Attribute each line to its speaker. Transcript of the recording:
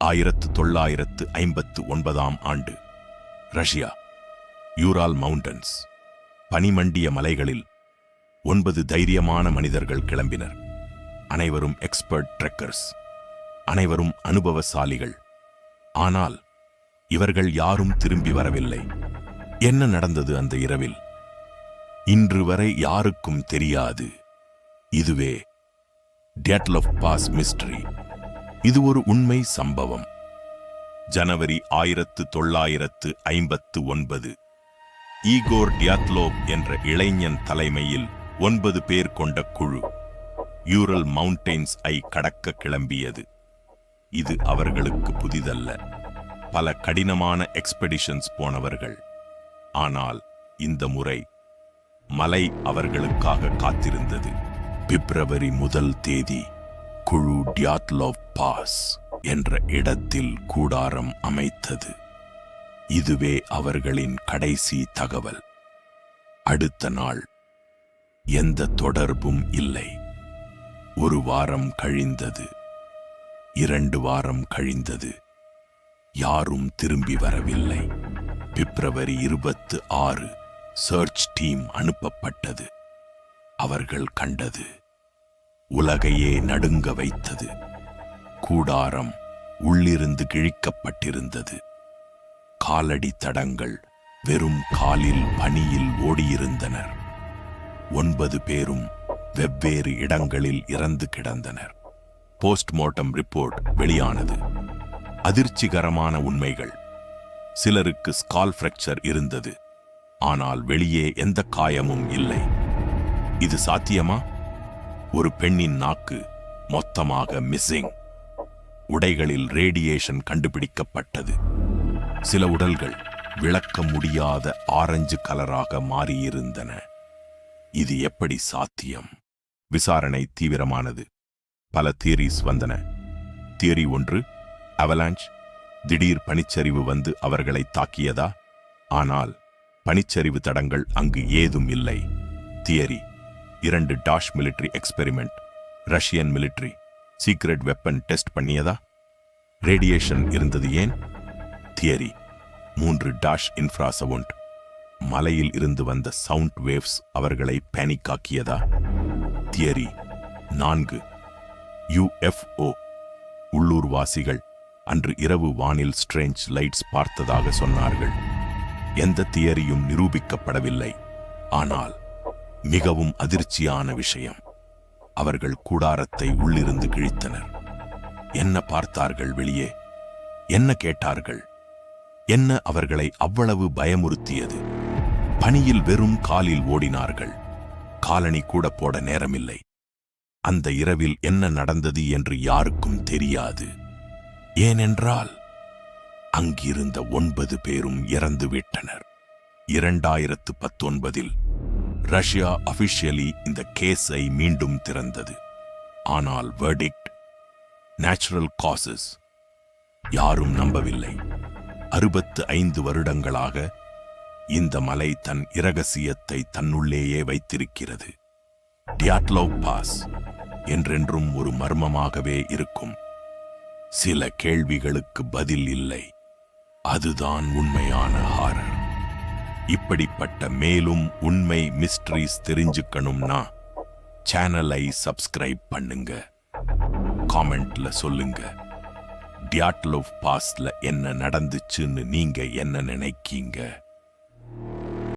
Speaker 1: 1959 ஆண்டு Russia, யூரால் mountains, பனிமண்டிய மலைகளில் 9 தைரியமான மனிதர்கள் கிளம்பினர். அனைவரும் எக்ஸ்பர்ட் ட்ரெக்கர்ஸ், அனைவரும் அனுபவசாலிகள். ஆனால் இவர்கள் யாரும் திரும்பி வரவில்லை. என்ன நடந்தது அந்த இரவில்? இன்று வரை யாருக்கும் தெரியாது. இதுவே டியாட்லோவ் பாஸ் மிஸ்டரி. இது ஒரு உண்மை சம்பவம். ஜனவரி 1959. ஈகோர் டியாட்லோவ் என்ற இளைஞன் தலைமையில் 9 பேர் கொண்ட குழு யூரல் மவுண்டெயின்ஸ் ஐ கடக்க கிளம்பியது. இது அவர்களுக்கு புதிதல்ல. பல கடினமான எக்ஸ்பெடிஷன்ஸ் போனவர்கள். ஆனால் இந்த முறை மலை அவர்களுக்காக காத்திருந்தது. பிப்ரவரி 1 தேதி குழு டியாட்லோவ் பாஸ் என்ற இடத்தில் கூடாரம் அமைத்தது. இதுவே அவர்களின் கடைசி தகவல். அடுத்த நாள் எந்த தொடர்பும் இல்லை. 1 வாரம் கழிந்தது. 2 வாரம் கழிந்தது. யாரும் திரும்பி வரவில்லை. பிப்ரவரி 26 சர்ச் டீம் அனுப்பப்பட்டது. அவர்கள் கண்டது உலகையே நடுங்க வைத்தது. கூடாரம் உள்ளிருந்து கிழிக்கப்பட்டிருந்தது. காலடி தடங்கள் வெறும் காலில் பனியில் ஓடியிருந்தனர். 9 பேரும் வெவ்வேறு இடங்களில் இறந்து கிடந்தனர். போஸ்ட்மார்ட்டம் ரிப்போர்ட் வெளியானது. அதிர்ச்சிகரமான உண்மைகள். சிலருக்கு ஸ்கால் ஃப்ராக்சர் இருந்தது. ஆனால் வெளியே எந்த காயமும் இல்லை. இது சாத்தியமா? ஒரு பெண்ணின் நாக்கு மொத்தமாக மிஸ்ஸிங். உடைகளில் ரேடியேஷன் கண்டுபிடிக்கப்பட்டது. சில உடல்கள் விளக்க முடியாத ஆரஞ்சு கலராக மாறியிருந்தன. இது எப்படி சாத்தியம்? விசாரணை தீவிரமானது. பல தியரிஸ் வந்தன. தியரி 1, அவலாஞ்ச், திடீர் பனிச்சரிவு வந்து அவர்களை தாக்கியதா? ஆனால் பனிச்சரிவு தடங்கள் அங்கு ஏதும் இல்லை. Theory 2, dash military experiment. Russian military secret weapon test பண்ணியதா? ரேடியேஷன் இருந்தது ஏன்? Theory 3, dash infrasound. மலையில் இருந்து வந்த சவுண்ட் வேவ்ஸ் அவர்களை பேனிக் ஆக்கியதா? Theory 4, UFO. உள்ளூர்வாசிகள் அன்று இரவு வானில் ஸ்ட்ரேஞ்ச் லைட்ஸ் பார்த்ததாக சொன்னார்கள். எந்த தியரியும் நிரூபிக்கப்படவில்லை. ஆனால் மிகவும் அதிர்ச்சியான விஷயம், அவர்கள் கூடாரத்தை உள்ளிருந்து கிழித்தனர். என்ன பார்த்தார்கள் வெளியே? என்ன கேட்டார்கள்? என்ன அவர்களை அவ்வளவு பயமுறுத்தியது? பனியில் வெறும் காலில் ஓடினார்கள். காலணி கூட போட நேரமில்லை. அந்த இரவில் என்ன நடந்தது என்று யாருக்கும் தெரியாது. ஏனென்றால் அங்கிருந்த 9 பேரும் இறந்துவிட்டனர். 2019 ரஷ்யா அபிஷியலி இந்த கேஸை மீண்டும் திறந்தது. ஆனால் வெர்டிக்ட் நேச்சுரல் காசஸ். யாரும் நம்பவில்லை. 65 வருடங்களாக இந்த மலை தன் இரகசியத்தை தன்னுள்ளேயே வைத்திருக்கிறது. டியாட்லோவ் பாஸ் என்றென்றும் ஒரு மர்மமாகவே இருக்கும். சில கேள்விகளுக்கு பதில் இல்லை. அதுதான் உண்மையான ஹாரர். இப்படிப்பட்ட மேலும் உண்மை மிஸ்ட்ரீஸ் தெரிஞ்சுக்கணும்னா சேனலை சப்ஸ்கிரைப் பண்ணுங்க. காமெண்ட்ல சொல்லுங்க, டியாட்லோவ் பாஸ்ல என்ன நடந்துச்சுன்னு நீங்க என்ன நினைக்கீங்க?